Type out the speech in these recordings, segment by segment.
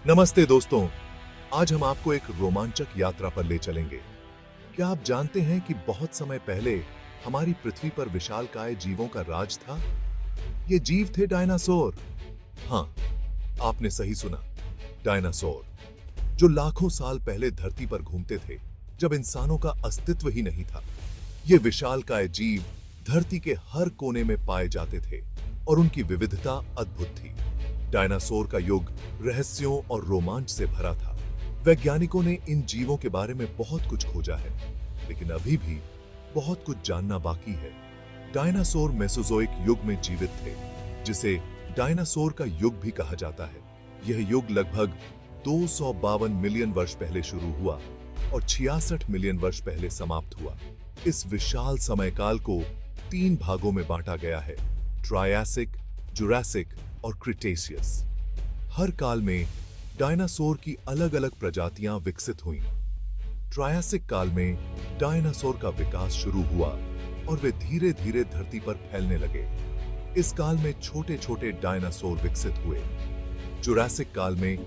नमस्ते दोस्तों। आज हम आपको एक रोमांचक यात्रा पर ले चलेंगे। क्या आप जानते हैं कि बहुत समय पहले हमारी पृथ्वी पर विशालकाय जीवों का राज था? ये जीव थे डायनासोर। हाँ, आपने सही सुना, डायनासोर, जो लाखों साल पहले धरती पर घूमते थे, जब इंसानों का अस्तित्व ही नहीं था। ये विशालकाय जीव धरती के हर कोने में पाए जाते थे और उनकी विविधता अद्भुत थी। डायनासोर का युग रहस्यों और रोमांच से भरा था। वैज्ञानिकों ने इन जीवों के बारे में बहुत कुछ खोजा है, लेकिन अभी भी बहुत कुछ जानना बाकी है। डायनासोर मेसोजोइक युग में जीवित थे, जिसे डायनासोर का युग भी कहा जाता है। यह युग लगभग 252 मिलियन वर्ष पहले शुरू हुआ और 66 मिलियन वर्ष पहले समाप्त हुआ। इस विशाल समयकाल को 3 भागों में बांटा गया है: ट्रायसिक, जुरासिक और क्रिटेशियस। हर काल में डायनासोर की अलग-अलग प्रजातियां विकसित हुईं। ट्रायसिक काल में डायनासोर का विकास शुरू हुआ और वे धीरे-धीरे धरती पर फैलने लगे। इस काल में छोटे-छोटे डायनासोर विकसित हुए। जुरासिक काल में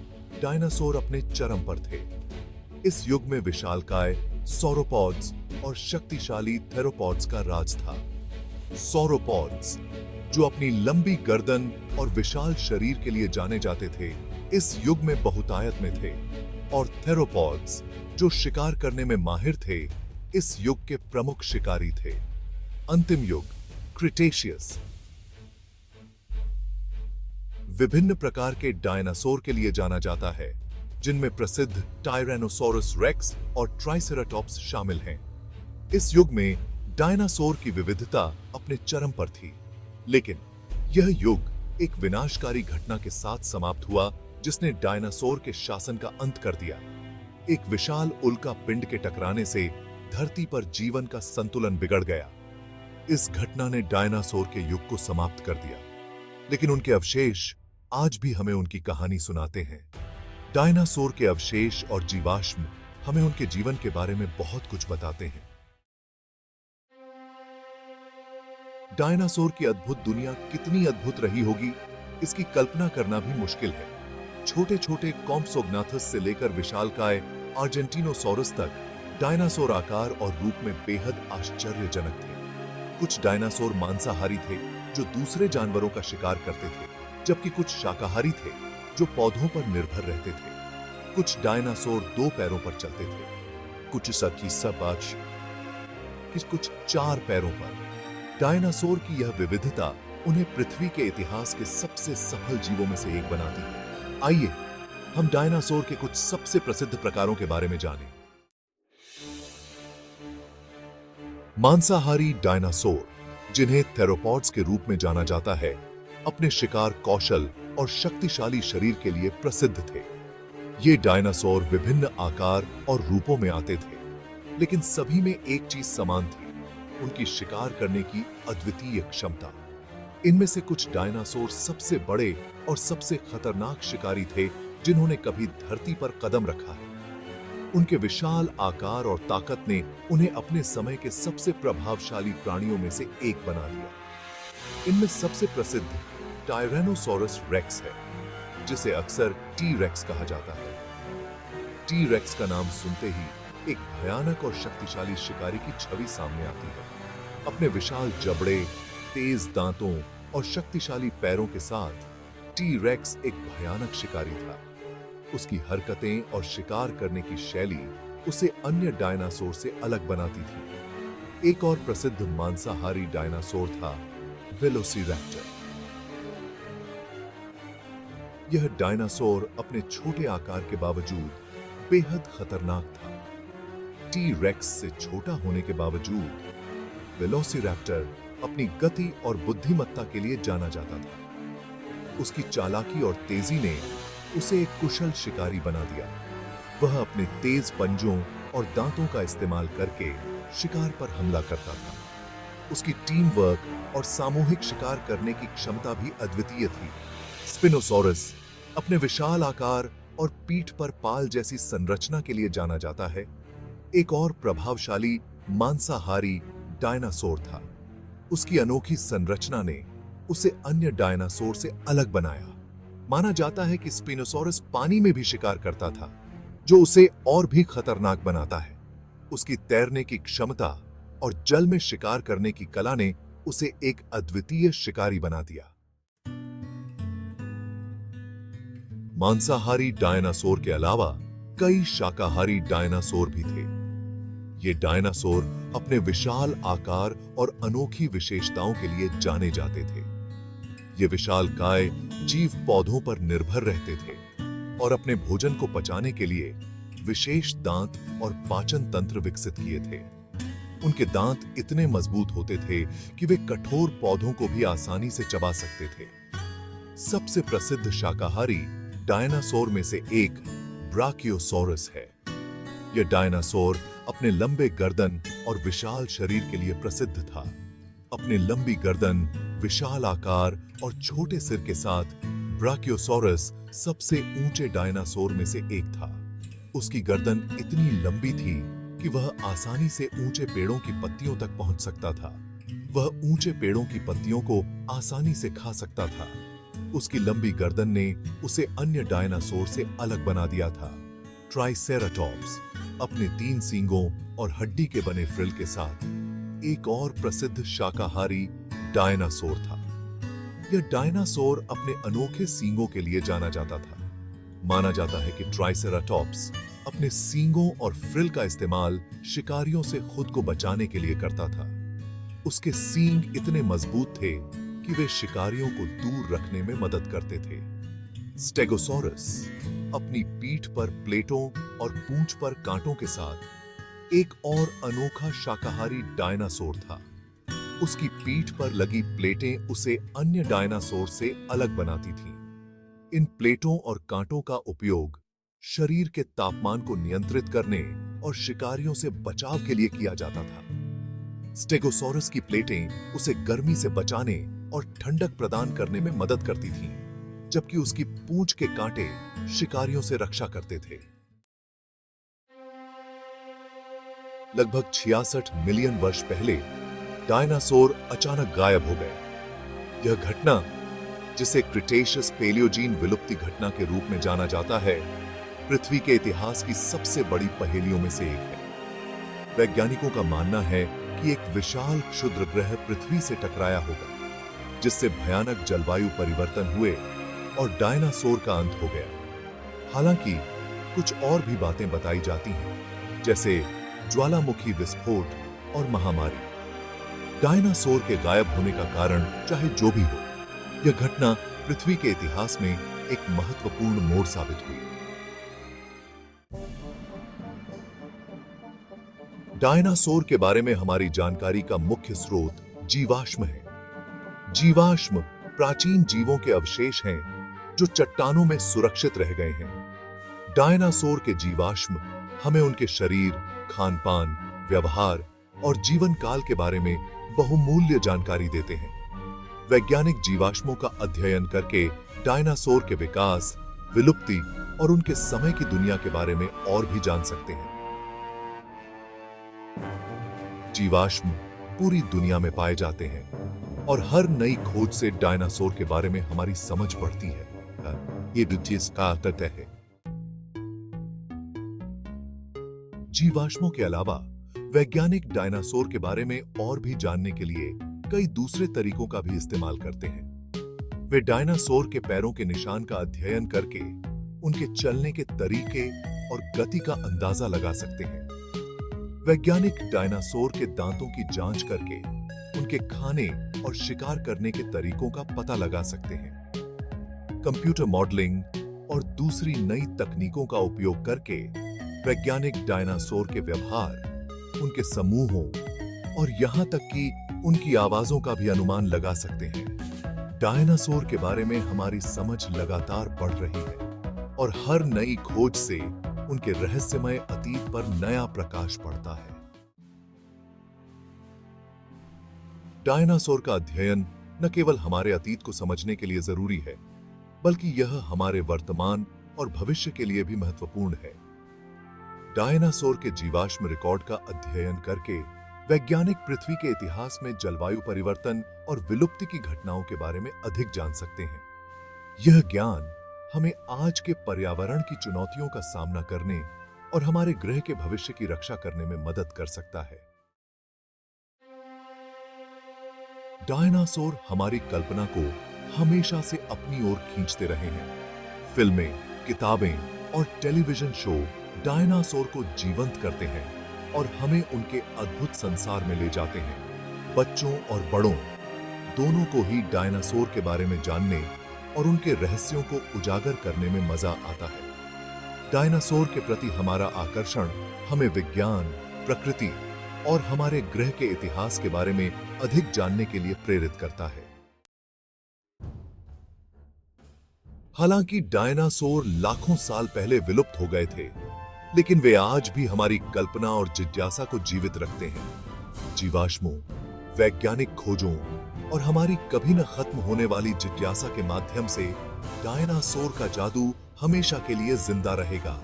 डायनासोर अपने चरम पर थे। इस युग में विशालकाय सौरोपॉड्स और शक्तिशाली थेरोपॉड्स का राज था। सौरोपॉड्स, जो अपनी लंबी गर्दन और विशाल शरीर के लिए जाने जाते थे, इस युग में बहुतायत में थे, और थेरोपॉड्स, जो शिकार करने में माहिर थे, इस युग के प्रमुख शिकारी थे। अंतिम युग, क्रिटेशियस, विभिन्न प्रकार के डायनासोर के लिए जाना जाता है, जिनमें प्रसिद्ध टायरेनोसोरस रेक्स और ट्राइसेराटॉप्स शामिल हैं। इस युग में डायनासोर की विविधता अपने चरम पर थी, लेकिन यह युग एक विनाशकारी घटना के साथ समाप्त हुआ, जिसने डायनासोर के शासन का अंत कर दिया। एक विशाल उल्का पिंड के टकराने से धरती पर जीवन का संतुलन बिगड़ गया। इस घटना ने डायनासोर के युग को समाप्त कर दिया, लेकिन उनके अवशेष आज भी हमें उनकी कहानी सुनाते हैं। डायनासोर के अवशेष और जीवाश्म हमें उनके जीवन के बारे में बहुत कुछ बताते हैं। डायनासोर की अद्भुत दुनिया कितनी अद्भुत रही होगी, इसकी कल्पना करना भी मुश्किल है। छोटे-छोटे कॉम्प्सोग्नाथस से लेकर विशालकाय आर्जेंटिनोसॉरस तक डायनासोर आकार और रूप में बेहद आश्चर्यजनक थे। कुछ डायनासोर मांसाहारी थे, जो दूसरे जानवरों का शिकार करते थे, जबकि कुछ शाकाहारी थे, जो पौधों पर निर्भर रहते थे। कुछ डायनासोर 2 पैरों पर चलते थे, कुछ सबाच, कुछ 4 पैरों पर। डायनासोर की यह विविधता उन्हें पृथ्वी के इतिहास के सबसे सफल जीवों में से एक बनाती है। आइए हम डायनासोर के कुछ सबसे प्रसिद्ध प्रकारों के बारे में जानें। मांसाहारी डायनासोर, जिन्हें थेरोपॉड्स के रूप में जाना जाता है, अपने शिकार कौशल और शक्तिशाली शरीर के लिए प्रसिद्ध थे। ये डायनासोर विभिन्न आकार और रूपों में आते थे, लेकिन सभी में एक चीज समान थी: उनकी शिकार करने की अद्वितीय क्षमता। इनमें से कुछ डायनासोर सबसे बड़े और सबसे खतरनाक शिकारी थे जिन्होंने कभी धरती पर कदम रखा है। उनके विशाल आकार और ताकत ने उन्हें अपने समय के सबसे प्रभावशाली प्राणियों में से एक बना दिया। इनमें सबसे प्रसिद्ध टायरेनोसोरस रेक्स है, जिसे अक्सर टी रेक्स कहा जाता है। टी रेक्स का नाम सुनते ही एक भयानक और शक्तिशाली शिकारी की छवि सामने आती है। अपने विशाल जबड़े, तेज दांतों और शक्तिशाली पैरों के साथ टी रेक्स एक भयानक शिकारी था। उसकी हरकतें और शिकार करने की शैली उसे अन्य डायनासोर से अलग बनाती थी। एक और प्रसिद्ध मांसाहारी डायनासोर था वेलोसिरैप्टर। यह डायनासोर अपने छोटे आकार के बावजूद बेहद खतरनाक था। टी रेक्स से छोटा होने के बावजूद वेलोसिरैप्टर अपनी गति और बुद्धिमत्ता के लिए जाना जाता था। उसकी चालाकी और तेजी ने उसे एक कुशल शिकारी बना दिया। वह अपने तेज पंजों और दांतों का इस्तेमाल करके शिकार पर हमला करता था। उसकी टीम वर्क और सामूहिक शिकार करने की क्षमता भी अद्वितीय थी। स्पिनोसॉरस अपने विशाल आकार और पीठ पर पाल जैसी संरचना के लिए जाना जाता है। एक और प्रभावशाली मांसाहारी डायनासोर था। उसकी अनोखी संरचना ने उसे अन्य डायनासोर से अलग बनाया। माना जाता है कि स्पिनोसॉरस पानी में भी शिकार करता था, जो उसे और भी खतरनाक बनाता है। उसकी तैरने की क्षमता और जल में शिकार करने की कला ने उसे एक अद्वितीय शिकारी बना दिया। मांसाहारी डायनासोर के अलावा कई शाकाहारी डायनासोर भी थे। ये डायनासोर अपने विशाल आकार और अनोखी विशेषताओं के लिए जाने जाते थे। ये विशालकाय जीव पौधों पर निर्भर रहते थे और अपने भोजन को पचाने के लिए विशेष दांत और पाचन तंत्र विकसित किए थे। उनके दांत इतने मजबूत होते थे कि वे कठोर पौधों को भी आसानी से चबा सकते थे। सबसे प्रसिद्ध शाकाहारी डायनासोर में से एक ब्राकियोसॉरस है। यह डायनासोर अपने लंबे गर्दन और विशाल शरीर के लिए प्रसिद्ध था। अपने लंबी गर्दन, विशाल आकार और छोटे सिर के साथ ब्राकियोसॉरस सबसे ऊंचे डायनासोर में से एक था। उसकी गर्दन इतनी लंबी थी कि वह आसानी से ऊंचे पेड़ों की पत्तियों तक पहुंच सकता था। वह ऊंचे पेड़ों की पत्तियों को आसानी से खा सकता था। उसकी लंबी गर्दन ने उसे अन्य डायनासोर से अलग बना दिया था। ट्राइसेराटॉप्स अपने 3 सींगों और हड्डी के बने फ्रिल के साथ एक और प्रसिद्ध शाकाहारी डायनासोर था। यह डायनासोर अपने अनोखे सींगों के लिए जाना जाता था। माना जाता है कि ट्राइसेराटॉप्स अपने सींगों और फ्रिल का इस्तेमाल शिकारियों से खुद को बचाने के लिए करता था। उसके सींग इतने मजबूत थे कि वे शिकारियों को दूर रखने में मदद करते थे। स्टेगोसॉरस अपनी पीठ पर प्लेटों और पूंछ पर कांटों के साथ एक और अनोखा शाकाहारी डायनासोर था। उसकी पीठ पर लगी प्लेटें उसे अन्य डायनासोर से अलग बनाती थीं। इन प्लेटों और कांटों का उपयोग शरीर के तापमान को नियंत्रित करने और शिकारियों से बचाव के लिए किया जाता था। स्टेगोसॉरस की प्लेटें उसे गर्मी से बचाने और ठंडक प्रदान करने में मदद करती थीं, जबकि उसकी पूंछ के कांटे शिकारियों से रक्षा करते थे। लगभग 66 मिलियन वर्ष पहले डायनासोर अचानक गायब हो गए। यह घटना, जिसे क्रिटेशियस पेलियोजीन विलुप्ति घटना के रूप में जाना जाता है, पृथ्वी के इतिहास की सबसे बड़ी पहेलियों में से एक है। वैज्ञानिकों का मानना है कि एक विशाल क्षुद्र ग्रह पृथ्वी से टकराया होगा, जिससे भयानक जलवायु परिवर्तन हुए और डायनासोर का अंत हो गया। हालांकि कुछ और भी बातें बताई जाती हैं, जैसे ज्वालामुखी विस्फोट और महामारी। डायनासोर के गायब होने का कारण चाहे जो भी हो, यह घटना पृथ्वी के इतिहास में एक महत्वपूर्ण मोड़ साबित हुई। डायनासोर के बारे में हमारी जानकारी का मुख्य स्रोत जीवाश्म है। जीवाश्म प्राचीन जीवों के अवशेष हैं जो चट्टानों में सुरक्षित रह गए हैं। डायनासोर के जीवाश्म हमें उनके शरीर, खान-पान, व्यवहार और जीवन काल के बारे में बहुमूल्य जानकारी देते हैं। वैज्ञानिक जीवाश्मों का अध्ययन करके डायनासोर के विकास, विलुप्ति और उनके समय की दुनिया के बारे में और भी जान सकते हैं। जीवाश्म पूरी दुनिया में पाए जाते हैं और हर नई खोज से डायनासोर के बारे में हमारी समझ बढ़ती है। ये दिलचस्प का तथ्य है। जीवाश्मों के अलावा वैज्ञानिक डायनासोर के बारे में और भी जानने के लिए कई दूसरे तरीकों का भी इस्तेमाल करते हैं। वे डायनासोर के पैरों के निशान का अध्ययन करके उनके चलने के तरीके और गति का अंदाजा लगा सकते हैं। वैज्ञानिक डायनासोर के दांतों की जांच करके उनके खाने और शिकार करने के तरीकों का पता लगा सकते हैं। कंप्यूटर मॉडलिंग और दूसरी नई तकनीकों का उपयोग करके वैज्ञानिक डायनासोर के व्यवहार, उनके समूहों और यहां तक कि उनकी आवाजों का भी अनुमान लगा सकते हैं। डायनासोर के बारे में हमारी समझ लगातार बढ़ रही है और हर नई खोज से उनके रहस्यमय अतीत पर नया प्रकाश पड़ता है। डायनासोर का अध्ययन न केवल हमारे अतीत को समझने के लिए जरूरी है, बल्कि यह हमारे वर्तमान और भविष्य के लिए भी महत्वपूर्ण है। डायनासोर के जीवाश्म रिकॉर्ड का अध्ययन करके वैज्ञानिक पृथ्वी के इतिहास में जलवायु परिवर्तन और विलुप्ति की घटनाओं के बारे में अधिक जान सकते हैं। यह ज्ञान हमें आज के पर्यावरण की चुनौतियों का सामना करने और हमारे ग्रह के भविष्य की रक्षा करने में मदद कर सकता है। डायनासोर हमारी कल्पना को हमेशा से अपनी ओर खींचते रहे हैं। फिल्में, किताबें और टेलीविजन शो डायनासोर को जीवंत करते हैं और हमें उनके अद्भुत संसार में ले जाते हैं। बच्चों और बड़ों दोनों को ही डायनासोर के बारे में जानने और उनके रहस्यों को उजागर करने में मजा आता है। डायनासोर के प्रति हमारा आकर्षण हमें विज्ञान, प्रकृति और हमारे ग्रह के इतिहास के बारे में अधिक जानने के लिए प्रेरित करता है। हालांकि डायनासोर लाखों साल पहले विलुप्त हो गए थे, लेकिन वे आज भी हमारी कल्पना और जिज्ञासा को जीवित रखते हैं। जीवाश्मों, वैज्ञानिक खोजों और हमारी कभी न खत्म होने वाली जिज्ञासा के माध्यम से डायनासोर का जादू हमेशा के लिए जिंदा रहेगा।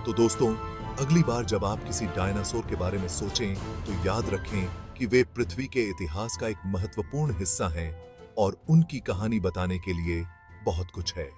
तो दोस्तों, अगली बार जब आप किसी डायनासोर के बारे में सोचें तो याद रखें कि वे पृथ्वी के इतिहास का एक महत्वपूर्ण हिस्सा हैं और उनकी कहानी बताने के लिए बहुत कुछ है।